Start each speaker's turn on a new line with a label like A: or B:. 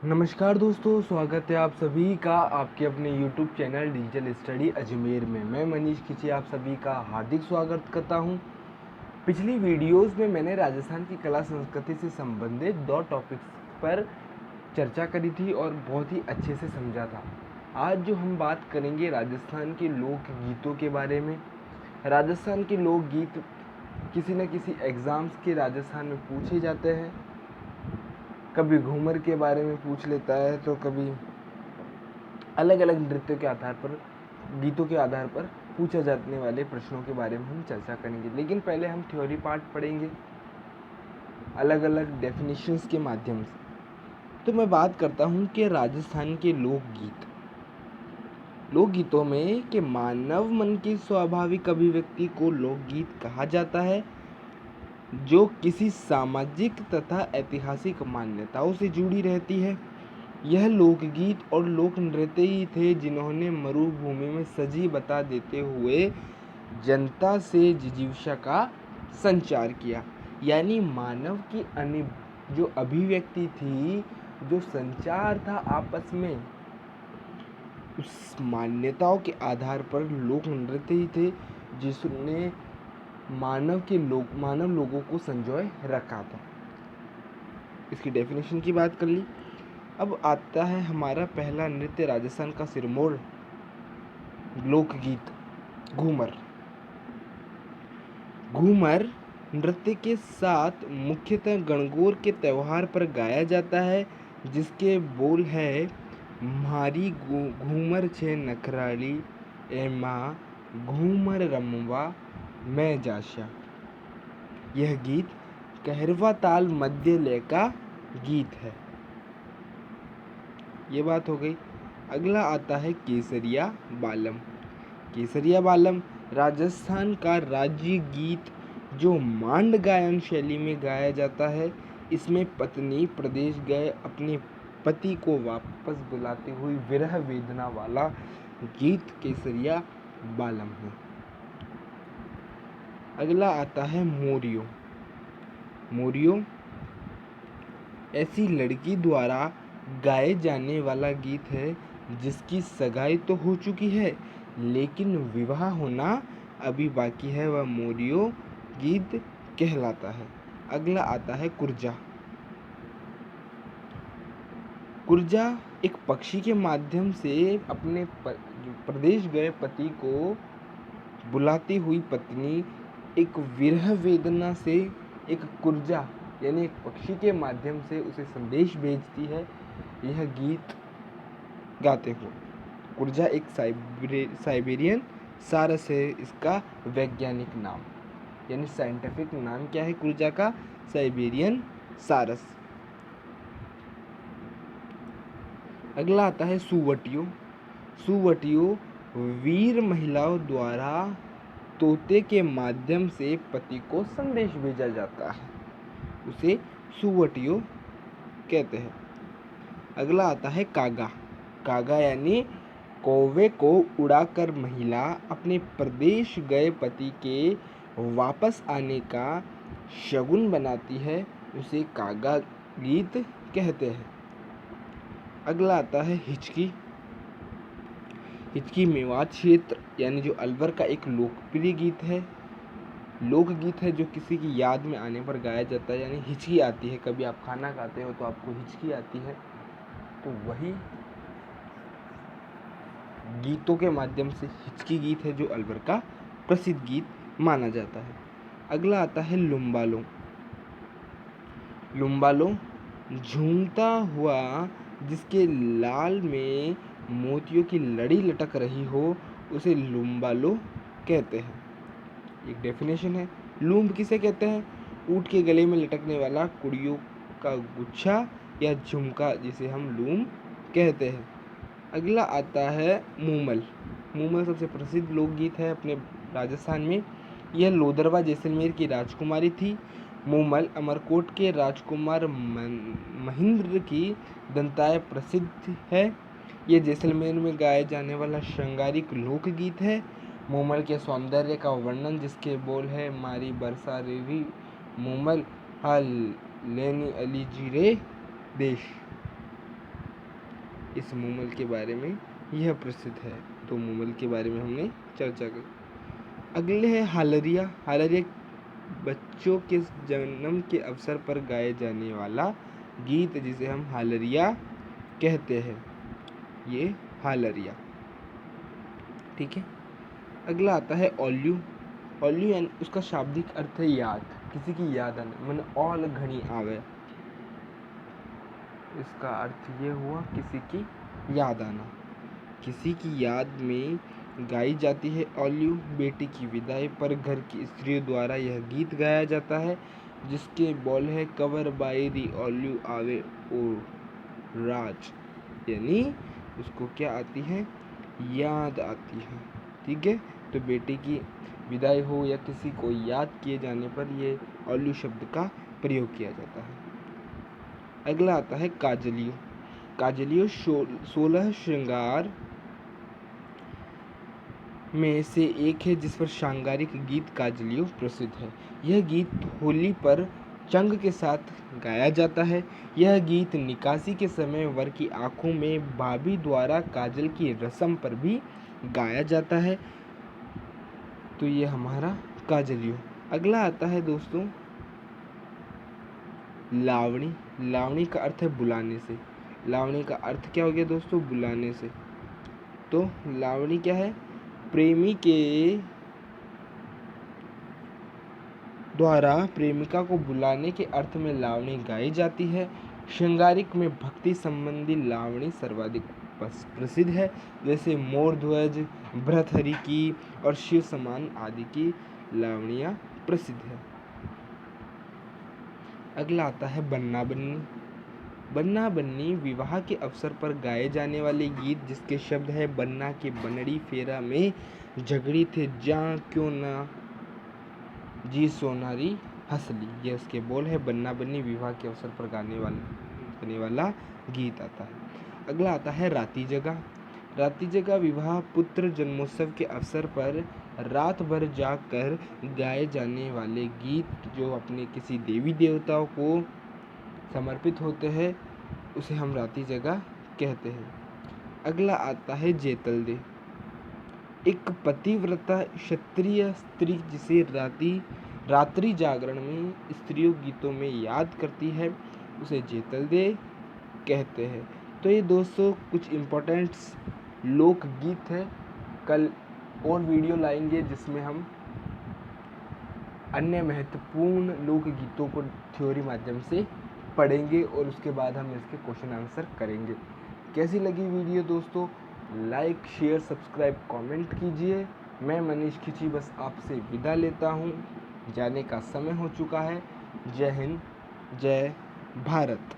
A: नमस्कार दोस्तों, स्वागत है आप सभी का आपके अपने YouTube channel digital study Ajmer में। मैं मनीष खिची आप सभी का हार्दिक स्वागत करता हूं। पिछली वीडियोस में मैंने राजस्थान की कला संस्कृति से संबंधित 2 टॉपिक्स पर चर्चा करी थी और बहुत ही अच्छे से समझा था। आज जो हम बात करेंगे राजस्थान के लोकगीतों के बारे में। राजस्थान के लोकगीत किसी न किसी एग्ज़ाम्स के राजस्थान में पूछे जाते हैं। कभी घूमर के बारे में पूछ लेता है तो कभी अलग अलग नृत्यों के आधार पर, गीतों के आधार पर पूछे जाने वाले प्रश्नों के बारे में हम चर्चा करेंगे। लेकिन पहले हम थ्योरी पार्ट पढ़ेंगे अलग अलग डेफिनेशंस के माध्यम से। तो मैं बात करता हूँ कि राजस्थान के लोकगीतों में कि मानव मन की स्वाभाविक अभिव्यक्ति को लोकगीत कहा जाता है, जो किसी सामाजिक तथा ऐतिहासिक मान्यताओं से जुड़ी रहती है। यह लोकगीत और लोक नृत्य ही थे जिन्होंने मरुभूमि में सजी बता देते हुए जनता से जिजीविका का संचार किया। यानी मानव की जो अभिव्यक्ति थी, जो संचार था आपस में, उस मान्यताओं के आधार पर लोक नृत्य ही थे जिसने मानव लोगों को संजोए रखा था। इसकी डेफिनेशन की बात कर ली। अब आता है हमारा पहला नृत्य, राजस्थान का सिरमौर लोकगीत घूमर। घूमर नृत्य के साथ मुख्यतः गणगौर के त्यौहार पर गाया जाता है, जिसके बोल है म्हारी घूमर छे नखराली ए माँ घूमर रमवा मैं जाशा। यह गीत कहरवा ताल मध्य लय का गीत है। ये बात हो गई। अगला आता है केसरिया बालम। केसरिया बालम राजस्थान का राज्य गीत जो मांड गायन शैली में गाया जाता है। इसमें पत्नी प्रदेश गए अपने पति को वापस बुलाती हुई विरह वेदना वाला गीत केसरिया बालम है। अगला आता है मोरियो। मोरियो ऐसी लड़की द्वारा गाए जाने वाला गीत है जिसकी सगाई तो हो चुकी है लेकिन विवाह होना अभी बाकी है, वह मोरियो गीत कहलाता है। अगला आता है कुर्जा। कुर्जा एक पक्षी के माध्यम से अपने प्रदेश गए पति को बुलाती हुई पत्नी एक विरह वेदना से एक कुर्जा यानी एक पक्षी के माध्यम से उसे संदेश भेजती है। यह गीत गाते हुए कुर्जा एक साइबेरियन सारस है, इसका वैज्ञानिक नाम यानी साइंटिफिक नाम क्या है कुर्जा का? साइबेरियन सारस। अगला आता है सुवटियो। सुवटियो वीर महिलाओं द्वारा तोते के माध्यम से पति को संदेश भेजा जाता है, उसे सुवटियो कहते हैं। अगला आता है कागा। कागा यानी कौवे को उड़ाकर महिला अपने प्रदेश गए पति के वापस आने का शगुन बनाती है, उसे कागा गीत कहते हैं। अगला आता है हिचकी। हिचकी मेवात क्षेत्र यानी जो अलवर का एक लोकप्रिय गीत है, लोकगीत है जो किसी की याद में आने पर गाया जाता है। यानी हिचकी आती है, कभी आप खाना खाते हो तो आपको हिचकी आती है, तो वही गीतों के माध्यम से हिचकी गीत है जो अलवर का प्रसिद्ध गीत माना जाता है। अगला आता है लुम्बालो। लुम्बालो झूमता हुआ जिसके लाल में मोतियों की लड़ी लटक रही हो, उसे लुम्बालो कहते हैं। एक डेफिनेशन है, लूम्ब किसे कहते हैं? ऊँट के गले में लटकने वाला कुड़ियों का गुच्छा या झुमका, जिसे हम लूम्ब कहते हैं। अगला आता है मूमल। मूमल सबसे प्रसिद्ध लोकगीत है अपने राजस्थान में। यह लोदरवा जैसलमेर की राजकुमारी थी। मूमल अमरकोट के राजकुमार महेंद्र की दंताय प्रसिद्ध है। यह जैसलमेर में गाए जाने वाला श्रृंगारिक लोकगीत है। मूमल के सौंदर्य का वर्णन जिसके बोल है मारी बरसा रेवी मूमल हाल लेनी अली जीरे देश। इस मूमल के बारे में यह प्रसिद्ध है। तो मूमल के बारे में हमने चर्चा की। अगले है हालरिया। हालरिया बच्चों के जन्म के अवसर पर गाए जाने वाला गीत, जिसे हम हालरिया कहते हैं। ये हालरिया, ठीक है। अगला आता है ओल्यू। ओल्यू यानी उसका शाब्दिक अर्थ है याद, किसी की याद आना, मन औल घनी आवे। इसका अर्थ ये हुआ किसी की याद आना। किसी की याद में गाई जाती है ओल्यू। बेटी की विदाई पर घर की स्त्रियों द्वारा यह गीत गाया जाता है, जिसके बोल है कवर बाई दी ओल्यू आवे ओ राज, यानी उसको क्या आती है, याद आती है, ठीक है। तो बेटी की विदाई हो या किसी को याद किए जाने पर ये ओल्यू शब्द का प्रयोग किया जाता है। अगला आता है काजलियो। काजलियो 16 श्रृंगार में से एक है, जिस पर सांगारिक गीत काजलियो प्रसिद्ध है। यह गीत होली पर चंग के साथ गाया जाता है। यह गीत निकासी के समय वर की आंखों में भाभी द्वारा काजल की रस्म पर भी गाया जाता है। तो ये हमारा काजलियो। अगला आता है दोस्तों लावणी। लावणी का अर्थ है बुलाने से। लावणी का अर्थ क्या हो गया दोस्तों, बुलाने से। तो लावणी क्या है, प्रेमी के द्वारा प्रेमिका को बुलाने के अर्थ में लावणी गाई जाती है। श्रृंगारिक में भक्ति संबंधी लावणी सर्वाधिक प्रसिद्ध है, जैसे मोर ध्वज, भर्तृहरि की और शिव समान आदि की लावणियाँ प्रसिद्ध है। अगला आता है बन्ना बन्नी। बन्ना बन्नी विवाह के अवसर पर गाए जाने वाले गीत, जिसके शब्द है बन्ना के बनड़ी फेरा में झगड़ी थे जा क्यों ना जी सोनारी हंसली। ये उसके बोल है। बन्ना बन्नी विवाह के अवसर पर गाने वाला गीत आता है। अगला आता है राती जगह। राती जगह विवाह पुत्र जन्मोत्सव के अवसर पर रात भर जाकर गाए जाने वाले गीत, जो अपने किसी देवी देवताओं को समर्पित होते हैं, उसे हम राती जगह कहते हैं। अगला आता है जेतल दे। एक पतिव्रता क्षत्रिय स्त्री जिसे रात्रि जागरण में स्त्रियों गीतों में याद करती है, उसे जेतल दे कहते हैं। तो ये दोस्तों कुछ इम्पोर्टेंट्स लोकगीत है। कल और वीडियो लाएंगे जिसमें हम अन्य महत्वपूर्ण लोकगीतों को थ्योरी माध्यम से पढ़ेंगे और उसके बाद हम इसके क्वेश्चन आंसर करेंगे। कैसी लगी वीडियो दोस्तों, लाइक शेयर सब्सक्राइब कमेंट कीजिए। मैं मनीष खिची बस आपसे विदा लेता हूँ, जाने का समय हो चुका है। जय हिंद, जय भारत।